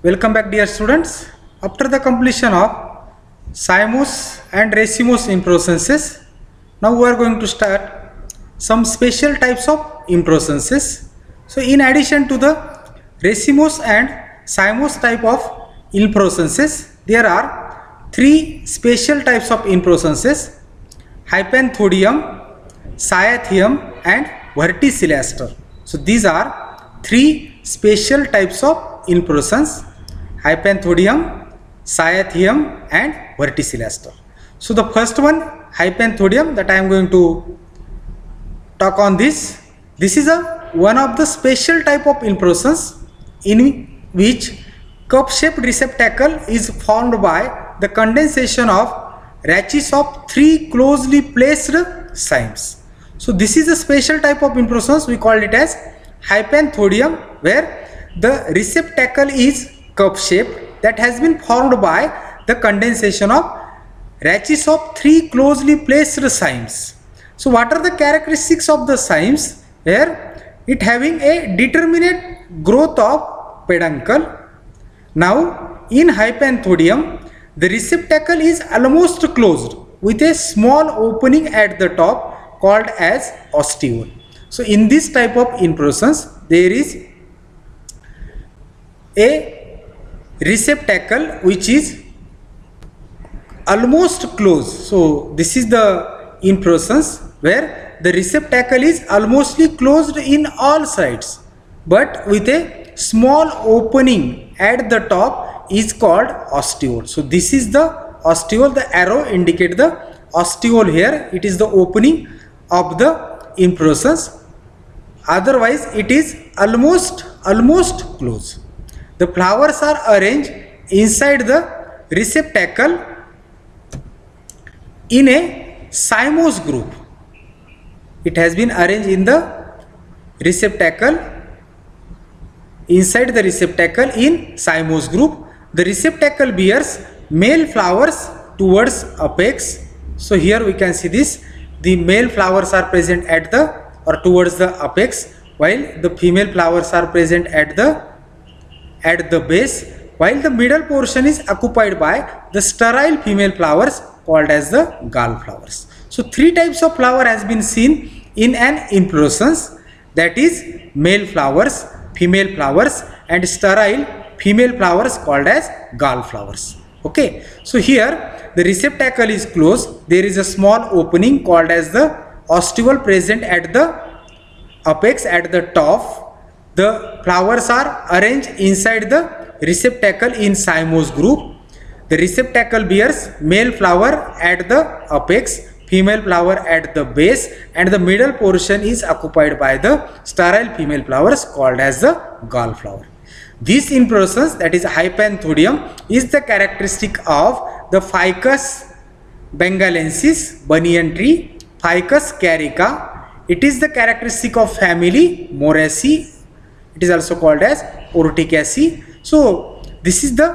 Welcome back, dear students. After the completion of cymose and racemose inflorescences, now we are going to start some special types of inflorescences. So in addition to the racemose and cymose type of inflorescences, there are three special types of inflorescences: hypanthodium, cyathium and verticillaster. So these are three special types of inflorescence: hypanthodium, cyathium and verticillaster. So the first one, hypanthodium, that I am going to talk on this. This is one of the special type of inflorescence in which cup-shaped receptacle is formed by the condensation of rachis of three closely placed cymes. So this is a special type of inflorescence. We call it as hypanthodium, where the receptacle is cup shaped, that has been formed by the condensation of rachis of three closely placed cymes. So what are the characteristics of the cymes? Here it having a determinate growth of peduncle. Now in hypanthodium, the receptacle is almost closed with a small opening at the top called as ostiole. So in this type of inflorescence, there is a receptacle which is almost closed. So this is the inflorescence where the receptacle is almostly closed in all sides, but with a small opening at the top is called ostiole. So this is the ostiole. The arrow indicate the ostiole here. It is the opening of the inflorescence. Otherwise it is almost closed. The flowers are arranged inside the receptacle in a cymose group. It has been arranged in the receptacle, inside the receptacle in cymose group. The receptacle bears male flowers towards apex. So here we can see this. The male flowers are present at the or towards the apex, while the female flowers are present at the base, while the middle portion is occupied by the sterile female flowers called as the gall flowers. So three types of flower has been seen in an inflorescence, that is male flowers, female flowers and sterile female flowers called as gall flowers. Okay, so here the receptacle is closed. There is a small opening called as the ostiole present at the apex at the top. The flowers are arranged inside the receptacle in cymose group. The receptacle bears male flower at the apex, female flower at the base, and the middle portion is occupied by the sterile female flowers called as the gall flower. This inflorescence, that is hypanthodium, is the characteristic of the Ficus bengalensis banyan tree, Ficus carica. It is the characteristic of family Moraceae. It is also called as Orchidaceae. So this is the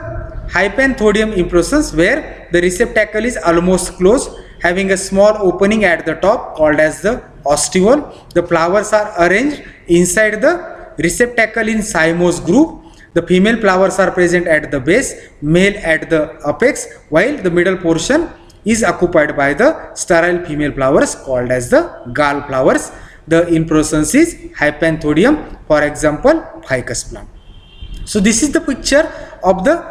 hypanthodium inflorescence where the receptacle is almost closed, having a small opening at the top called as the ostiole. The flowers are arranged inside the receptacle in cymose group. The female flowers are present at the base, male at the apex, while the middle portion is occupied by the sterile female flowers called as the gall flowers. The inflorescence is hypanthodium, for example ficus plant. So this is the picture of the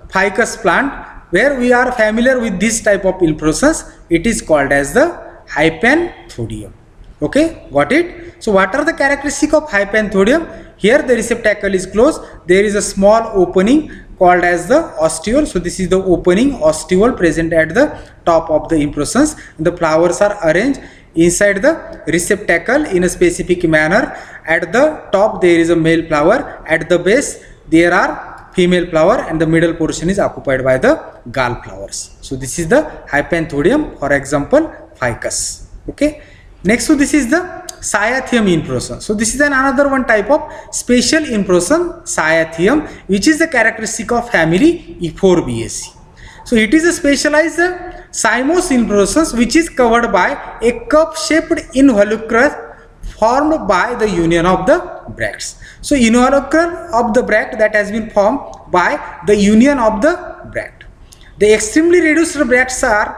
ficus plant where we are familiar with this type of inflorescence. It is called as the hypanthodium. Okay, got it? So what are the characteristics of hypanthodium? Here the receptacle is closed. There is a small opening called as the ostiole. So this is the opening ostiole present at the top of the inflorescence. The flowers are arranged inside the receptacle in a specific manner. At the top there is a male flower, at the base there are female flower, and the middle portion is occupied by the gall flowers. So this is the hypanthodium, for example ficus. Okay, next to this is the cyathium inflorescence. So this is another one type of special inflorescence, cyathium, which is the characteristic of family Euphorbiaceae. So it is a specialized cymose inflorescence which is covered by a cup-shaped involucrous formed by the union of the bracts. So involucre of the bract that has been formed by the union of the bract. The extremely reduced bracts are,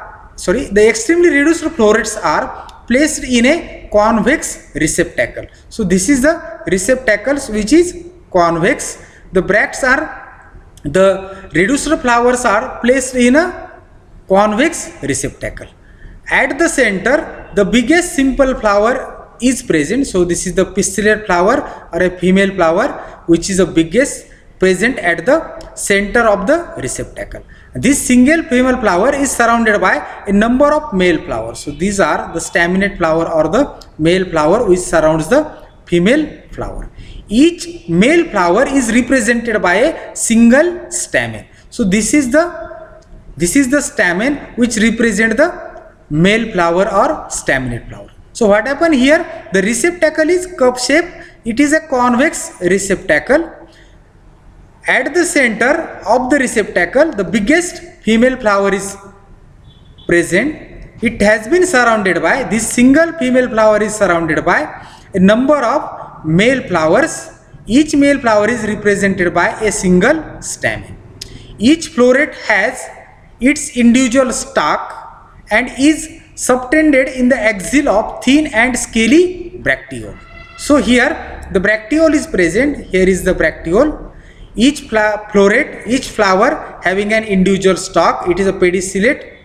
the extremely reduced florets are placed in a convex receptacle. So this is the receptacles which is convex. The bracts are, the reduced flowers are placed in a convex receptacle. At the center, the biggest simple flower is present. So this is the pistillate flower or a female flower which is the biggest present at the center of the receptacle. This single female flower is surrounded by a number of male flowers. So these are the staminate flower or the male flower which surrounds the female flower. Each male flower is represented by a single stamen. So this is the stamen which represent the male flower or staminate flower. So what happened here? The receptacle is cup shape. It is a convex receptacle. At the center of the receptacle, the biggest female flower is present. It has been surrounded by, this single female flower is surrounded by a number of male flowers. Each male flower is represented by a single stamen. Each floret has its individual stalk and is subtended in the axil of thin and scaly bracteole. So here the bracteole is present. Here is the bracteole. Each floret, each flower having an individual stalk. It is a pedicellate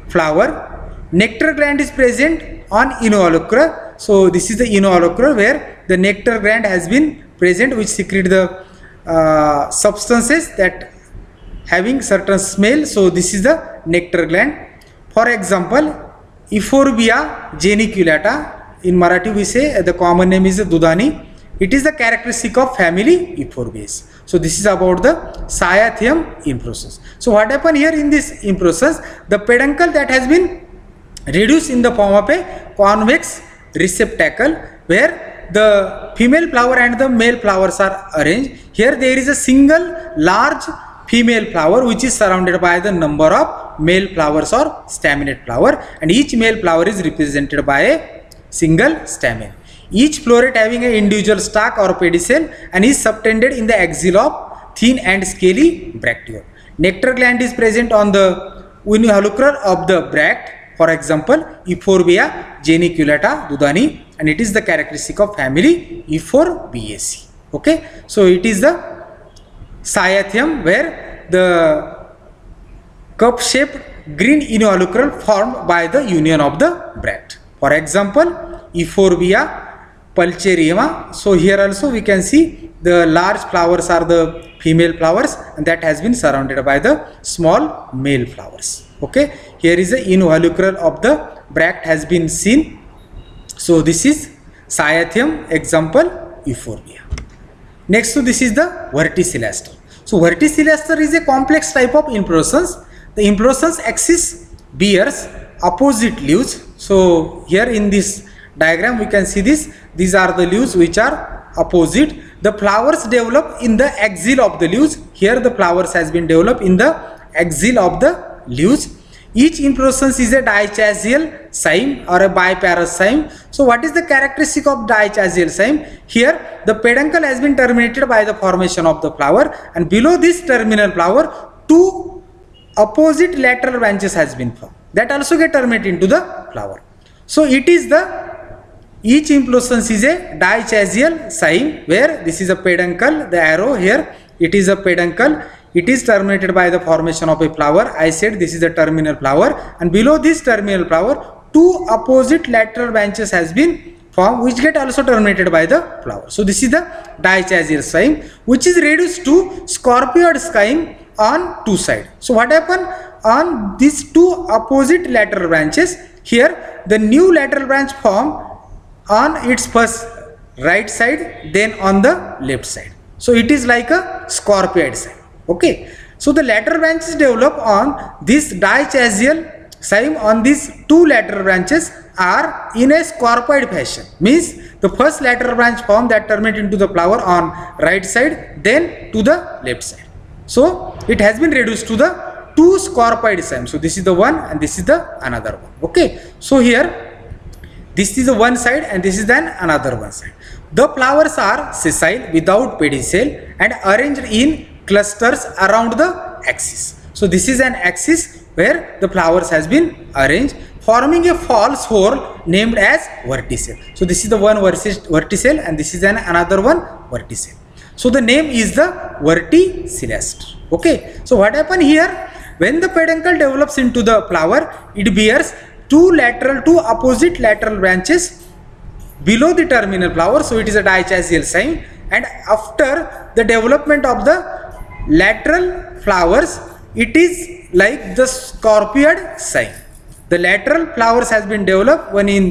flower. Nectar gland is present on involucre. So this is the involucre where the nectar gland has been present which secrete the substances that having certain smell. So this is the nectar gland. For example, Euphorbia geniculata, in Marathi we say the common name is Dudani. It is the characteristic of family Euphorbiaceae. So this is about the Cyathecum inflorescence. So what happened here in this inflorescence? The peduncle that has been reduced in the form of a convex receptacle where the female flower and the male flowers are arranged. Here there is a single large female flower which is surrounded by the number of male flowers or staminate flower, and each male flower is represented by a single stamen. Each floret having an individual stalk or pedicel and is subtended in the axil of thin and scaly bracteole. Nectar gland is present on the involucre of the bract. For example, Euphorbia geniculata Dudani, and it is the characteristic of family Euphorbiaceae. Okay, so it is the Cyathecum where the cup-shaped green involucre formed by the union of the bract. For example, Euphorbia pulcherrima. So here also we can see the large flowers are the female flowers and that has been surrounded by the small male flowers. Okay, here is the involucre of the bract has been seen. So this is Cyathecum, example Euphorbia. Next to this is the verticillaster. So verticillaster is a complex type of inflorescence. The inflorescence axis bears opposite leaves. So here in this diagram we can see this. These are the leaves which are opposite. The flowers develop in the axil of the leaves. Here the flowers has been developed in the axil of the leaves. Each inflorescence is a dichasial cyme or a biparous cyme. So what is the characteristic of dichasial cyme? Here the peduncle has been terminated by the formation of the flower, and below this terminal flower two opposite lateral branches has been formed that also get terminated into the flower. So it is each inflorescence is a dichasial cyme where this is a peduncle, the arrow here, it is a peduncle. It is terminated by the formation of a flower. I said this is the terminal flower, and below this terminal flower two opposite lateral branches has been formed which get also terminated by the flower. So this is the dichasial cyme which is reduced to scorpioid cyme on two sides. So what happened on these two opposite lateral branches? Here the new lateral branch form on its first right side, then on the left side. So it is like a scorpioid cyme. Okay, so the lateral branches develop on this dichasial cyme on these two lateral branches are in a scorpioid fashion. Means the first lateral branch form that terminate into the flower on right side, then to the left side. So it has been reduced to the two scorpioid cymes. So this is the one and this is the another one. Okay, so here This is the one side and this is then another one side. The flowers are sessile without pedicel and arranged in clusters around the axis. So this is an axis where the flowers has been arranged, forming a false whorl named as verticel. So this is the one verticel and this is another one verticel. So the name is the verticillester. Okay. So what happened here? When the peduncle develops into the flower, it bears two opposite lateral branches below the terminal flower. So it is a dichasial sign. And after the development of the lateral flowers, it is like the scorpioid sign. The lateral flowers has been developed, one in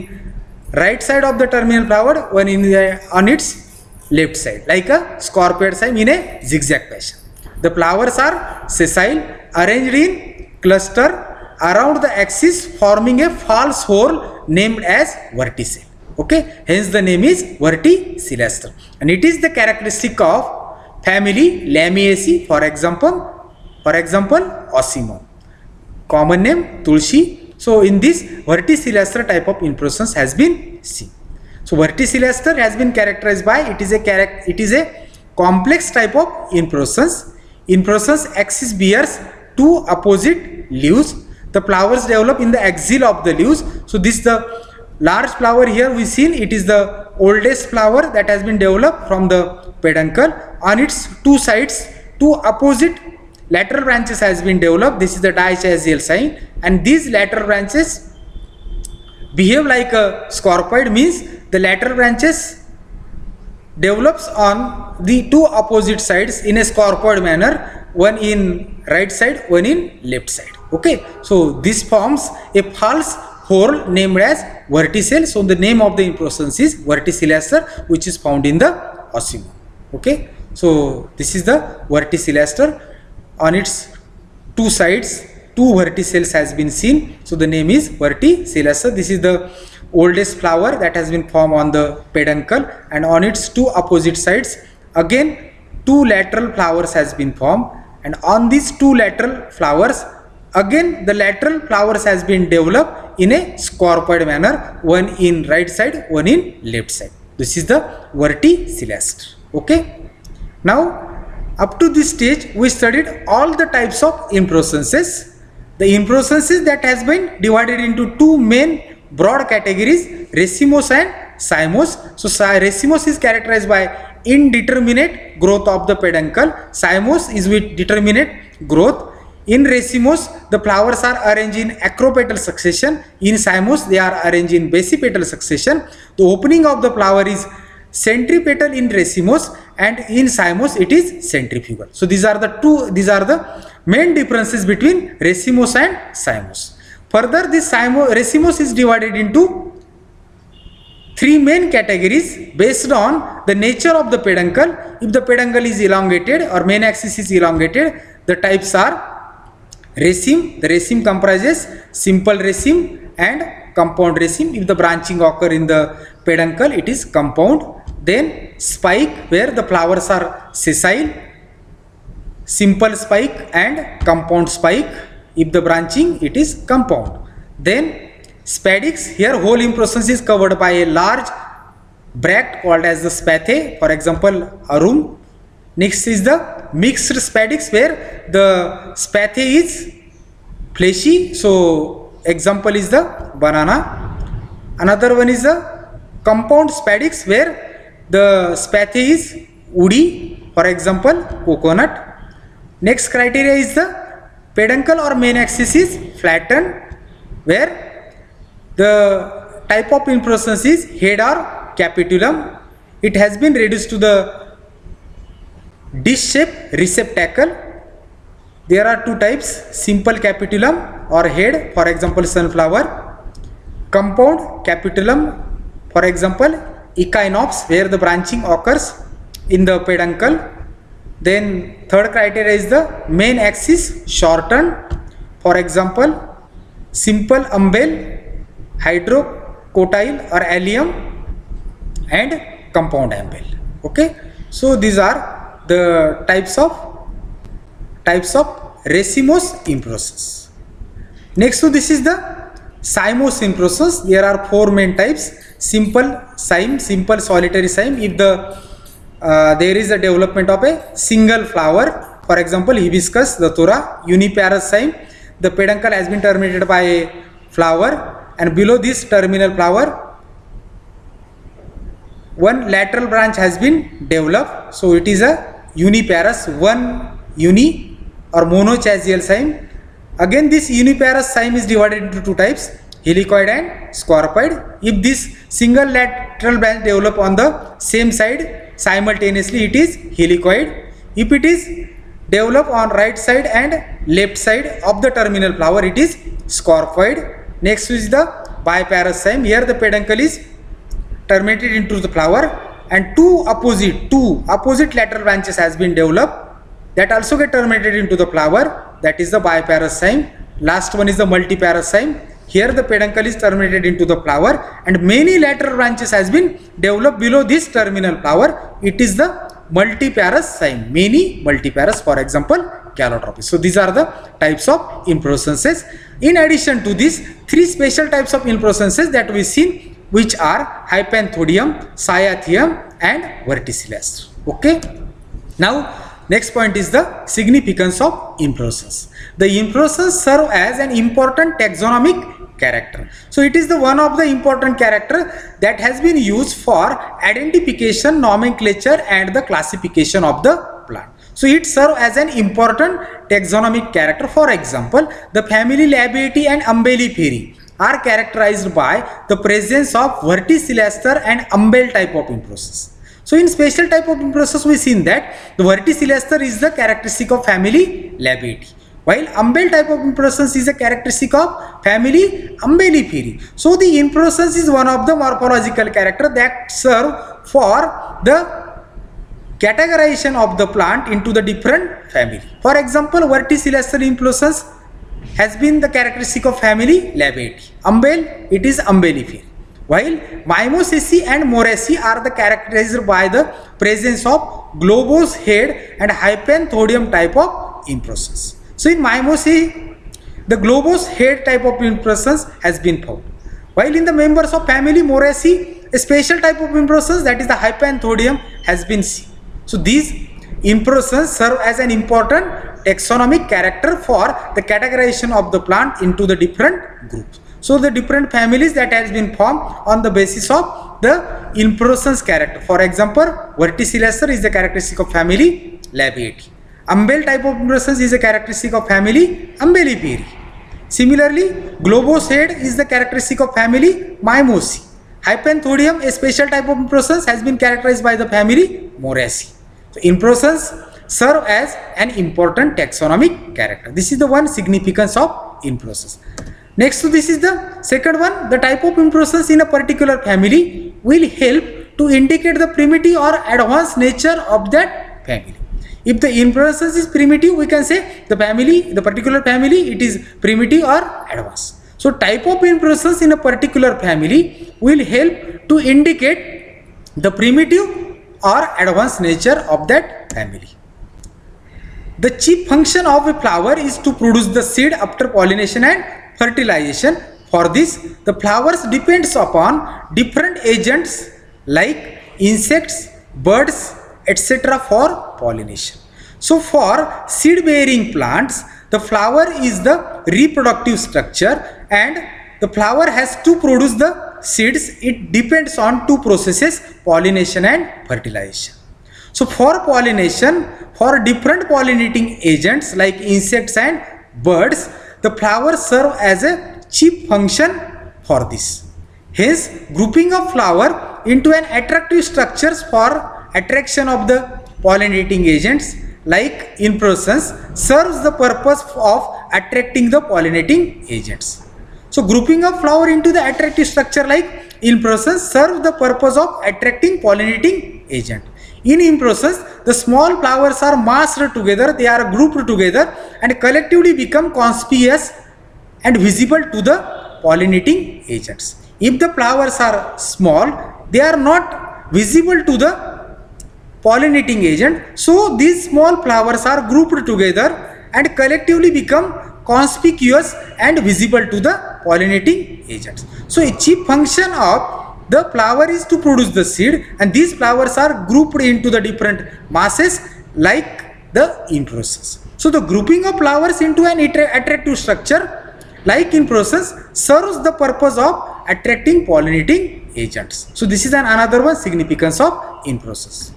right side of the terminal flower, one in on its left side, like a scorpioid sign in a zigzag fashion. The flowers are sessile, arranged in cluster around the axis, forming a false whorl named as verticel. Okay, hence the name is verticillester, and it is the characteristic of family Lamiaceae. For example, Ocimum. Common name Tulsi. So in this verticillester type of inflorescence has been seen. So verticillester has been characterized by it is a complex type of inflorescence. Inflorescence axis bears two opposite leaves. The flowers develop in the axil of the leaves. So this the large flower here we seen, it is the oldest flower that has been developed from the peduncle. On its two sides, two opposite lateral branches has been developed. This is the dichasial sign, and these lateral branches behave like a scorpioid, means the lateral branches develops on the two opposite sides in a scorpioid manner, one in right side, one in left side. Okay, so this forms a false whorl named as verticel. So the name of the inflorescence is verticillester, which is found in the Ocimum. Okay, so this is the verticillester. On its two sides, two verticels has been seen. So the name is verticillester. This is the oldest flower that has been formed on the peduncle, and on its two opposite sides again two lateral flowers has been formed, and on these two lateral flowers again the lateral flowers has been developed in a scorpioid manner, one in right side, one in left side. This is the verticillester. Okay, now up to this stage we studied all the types of inflorescences. The inflorescences that has been divided into two main broad categories, racemose and cymose. So racemose is characterized by indeterminate growth of the peduncle. Cymose is with determinate growth. In racemose, the flowers are arranged in acropetal succession. In cymose, they are arranged in basipetal succession. The opening of the flower is centripetal in racemose, and in cymose it is centrifugal. So these are the main differences between racemose and cymose. Further, this racemose is divided into three main categories based on the nature of the peduncle. If the peduncle is elongated or main axis is elongated, the types are raceme. The raceme comprises simple raceme and compound raceme. If the branching occur in the peduncle, it is compound. Then spike, where the flowers are sessile, simple spike and compound spike. If the branching, it is compound. Then spadix, here whole inflorescence is covered by a large bract called as the spathe. For example, arum. Next is the mixed spadix, where the spathe is fleshy. So example is the banana. Another one is the compound spadix, where the spathe is woody. For example, coconut. Next criteria is the peduncle or main axis is flattened, where the type of inflorescence is head or capitulum. It has been reduced to the dish-shaped receptacle. There are two types, simple capitulum or head, for example sunflower. Compound capitulum, for example echinops, where the branching occurs in the peduncle. Then third criteria is the main axis shortened, for example simple umbel, hydrocotyle or allium, and compound umbel. Okay, so these are the types of racemose inflorescence. Next to this is the cymose inflorescence. There are four main types: simple cyme, simple solitary cyme. If there is a development of a single flower, for example hibiscus, the datura. Uniparous cyme, the peduncle has been terminated by a flower, and below this terminal flower one lateral branch has been developed, so it is a uniparous, one uni or monochasial cyme. Again, this uniparous cyme is divided into two types: helicoid and scorpoid. If this single lateral branch develop on the same side simultaneously, it is helicoid. If it is develop on right side and left side of the terminal flower, it is scorpoid. Next is the biparous cyme. Here the peduncle is terminated into the flower, and two opposite lateral branches has been developed, that also get terminated into the flower, that is the biparous cyme. Last one is the multiparous cyme. Here the peduncle is terminated into the flower and many lateral branches has been developed below this terminal flower, it is the multiparous cyme. Many multiparous, for example Calotropis. So these are the types of inflorescences. In addition to these, three special types of inflorescences that we seen, which are hypanthodium, cyathium and verticilliaster. Okay. Now next point is the significance of inflorescence. The inflorescence serve as an important taxonomic character. So it is the one of the important character that has been used for identification, nomenclature and the classification of the plant. So it serve as an important taxonomic character. For example, the family Labiatae and Umbelliferae are characterized by the presence of verticilliaster and umbel type of inflorescence. So in special type of inflorescence we seen that the verticilliaster is the characteristic of family Labiatae, while umbel type of inflorescence is a characteristic of family Umbelliferae. So the inflorescence is one of the morphological character that serve for the categorization of the plant into the different family. For example, verticilliaster inflorescence has been the characteristic of family Labiatae. Umbel, it is Umbelliferae. While Mimosaceae and Moraceae are the characterized by the presence of globose head and hypanthodium type of inflorescence. So in Mimosaceae, the globose head type of inflorescence has been found. While in the members of family Moraceae, a special type of inflorescence, that is the hypanthodium, has been seen. So these inflorescence serve as an important taxonomic character for the categorization of the plant into the different groups. So the different families that has been formed on the basis of the inflorescence character. For example, verticilliaster is the characteristic of family Labiatae. Umbel type of inflorescence is a characteristic of family Umbelliferae. Similarly, globose head is the characteristic of family Mimosaceae. Hypanthodium, a special type of inflorescence, has been characterized by the family Moraceae. So inflorescence serve as an important taxonomic character. This is the one significance of inflorescence. Next to this is the second one. The type of inflorescence in a particular family will help to indicate the primitive or advanced nature of that family. If the inflorescence is primitive, we can say the particular family, it is primitive or advanced. So type of inflorescence in a particular family will help to indicate the primitive or advanced nature of that family. The chief function of a flower is to produce the seed after pollination and fertilization. For this, the flowers depends upon different agents like insects, birds, etc. for pollination. So for seed bearing plants, the flower is the reproductive structure and the flower has to produce the seeds. It depends on two processes, pollination and fertilization. So for pollination, for different pollinating agents like insects and birds, the flowers serve as a chief function for this. Hence, grouping of flower into an attractive structures for attraction of the pollinating agents like inflorescence serves the purpose of attracting the pollinating agents. So grouping of flower into the attractive structure like inflorescence serves the purpose of attracting pollinating agent. In inflorescence, the small flowers are massed together, they are grouped together and collectively become conspicuous and visible to the pollinating agents. If the flowers are small, they are not visible to the pollinating agent. So these small flowers are grouped together and collectively become conspicuous and visible to the pollinating agents. So a chief function of the flower is to produce the seed, and these flowers are grouped into the different masses like the inflorescence. So the grouping of flowers into an attractive structure like inflorescence serves the purpose of attracting pollinating agents. So this is another one significance of inflorescence.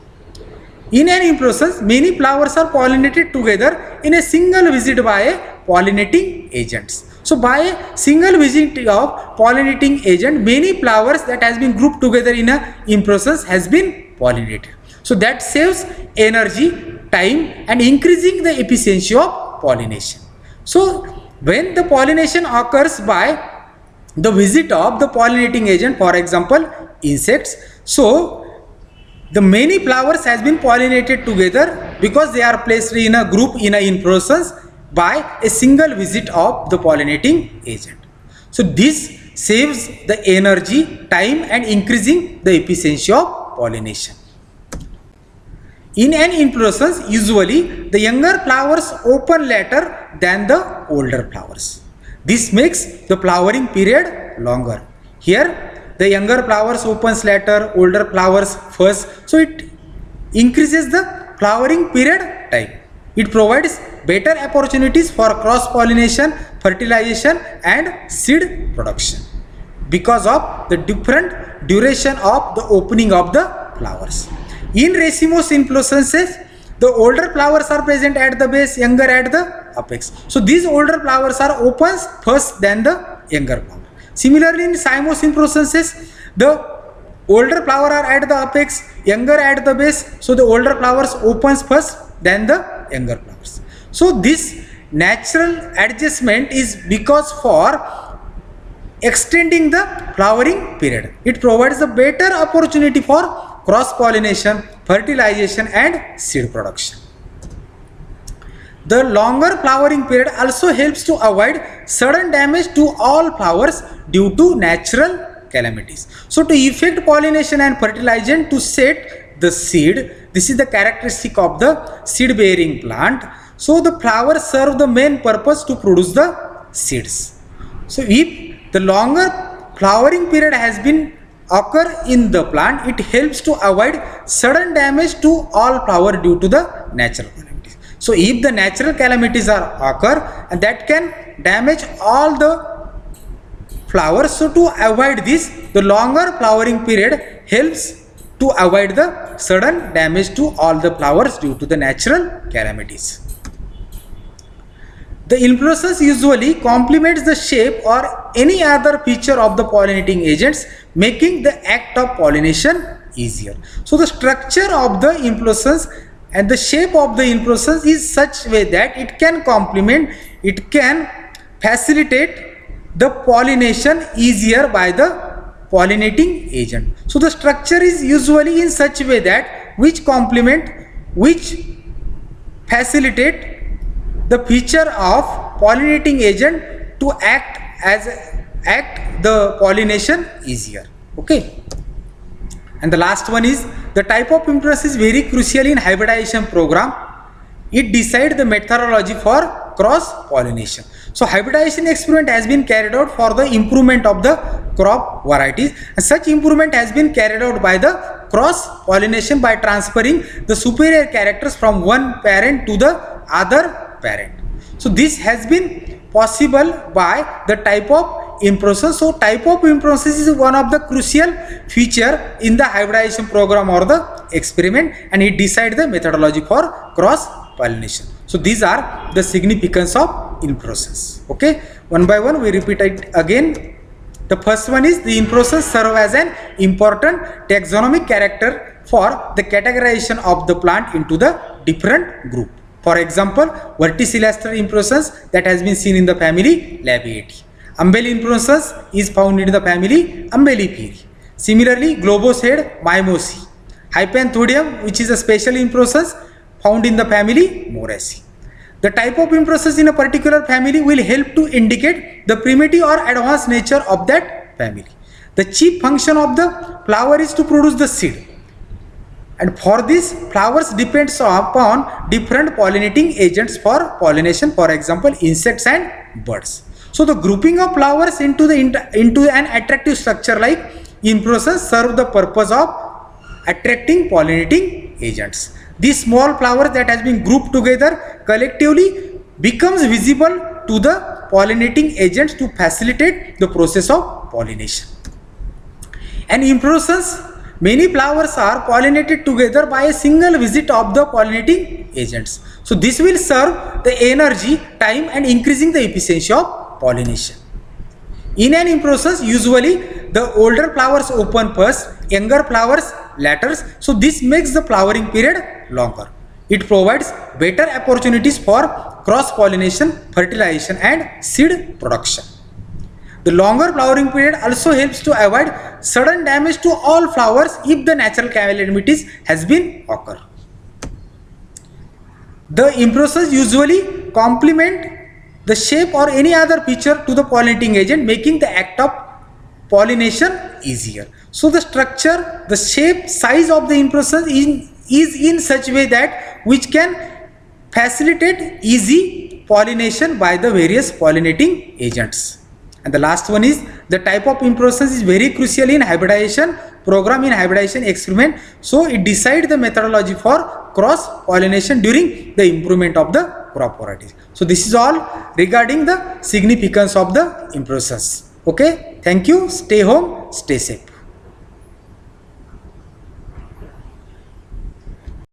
In an inflorescence, many flowers are pollinated together in a single visit by a pollinating agents. So by a single visit of pollinating agent, many flowers that has been grouped together in a inflorescence has been pollinated. So that saves energy, time, and increasing the efficiency of pollination. So when the pollination occurs by the visit of the pollinating agent, for example insects, so the many flowers has been pollinated together because they are placed in a group in an inflorescence by a single visit of the pollinating agent. So this saves the energy, time, and increasing the efficiency of pollination. In an inflorescence, usually the younger flowers open later than the older flowers. This makes the flowering period longer. Here the younger flowers opens later, older flowers first. So it increases the flowering period time. It provides better opportunities for cross pollination, fertilization, and seed production because of the different duration of the opening of the flowers. In racemose inflorescences, the older flowers are present at the base, younger at the apex. So these older flowers are opens first than the younger flower. Similarly, in cymose inflorescences, the older flower are at the apex, younger at the base. So the older flowers opens first than the younger flowers. So this natural adjustment is because for extending the flowering period. It provides a better opportunity for cross pollination, fertilization, and seed production. The longer flowering period also helps to avoid sudden damage to all flowers due to natural calamities. So to effect pollination and fertilization to set the seed, this is the characteristic of the seed bearing plant. So the flowers serve the main purpose to produce the seeds. So if the longer flowering period has been occur in the plant, it helps to avoid sudden damage to all flower due to the natural calamities. So if the natural calamities are occur, and that can damage all the flowers, so to avoid this, the longer flowering period helps to avoid the sudden damage to all the flowers due to the natural calamities. The inflorescence usually complements the shape or any other feature of the pollinating agents, making the act of pollination easier. So the structure of the inflorescence and the shape of the inflorescence is such way that it can complement, it can facilitate the pollination easier by the pollinating agent. So the structure is usually in such way that which complement, which facilitate the feature of pollinating agent to act the pollination easier. Okay. And the last one is the type of inflorescence is very crucial in hybridization program. It decides the methodology for cross pollination. So hybridization experiment has been carried out for the improvement of the crop varieties, and such improvement has been carried out by the cross pollination by transferring the superior characters from one parent to the other parent. So this has been possible by the type of inflorescence. So type of inflorescence is one of the crucial feature in the hybridization program or the experiment, and it decides the methodology for cross pollination. So these are the significance of inflorescence. Okay, one by one we repeat it again. The first one is the inflorescence serve as an important taxonomic character for the categorization of the plant into the different group. For example, verticillastral inflorescence that has been seen in the family Labiati. Umbel inflorescence is found in the family Umbelliferae. Similarly, globose head Mimosae. Hypanthodium, which is a special inflorescence found in the family Moraceae. The type of inflorescence in a particular family will help to indicate the primitive or advanced nature of that family. The chief function of the flower is to produce the seed. And for this, flowers depends upon different pollinating agents for pollination, for example, insects and birds. So the grouping of flowers into an attractive structure like inflorescence serve the purpose of attracting pollinating agents. These small flowers that has been grouped together collectively becomes visible to the pollinating agents to facilitate the process of pollination. And inflorescence, many flowers are pollinated together by a single visit of the pollinating agents. So this will serve the energy, time and increasing the efficiency of pollination. In an inflorescence, usually the older flowers open first, younger flowers later. So this makes the flowering period longer. It provides better opportunities for cross-pollination, fertilization and seed production. The longer flowering period also helps to avoid sudden damage to all flowers if the natural calamities has been occurred. The inflorescence usually complement the shape or any other feature to the pollinating agent, making the act of pollination easier. So the structure, the shape, size of the inflorescence is in such way that which can facilitate easy pollination by the various pollinating agents. And the last one is the type of inflorescence is very crucial in hybridization program, in hybridization experiment. So it decides the methodology for cross pollination during the improvement of the crop varieties. So this is all regarding the significance of the inflorescence. Okay, thank you. Stay home, stay safe.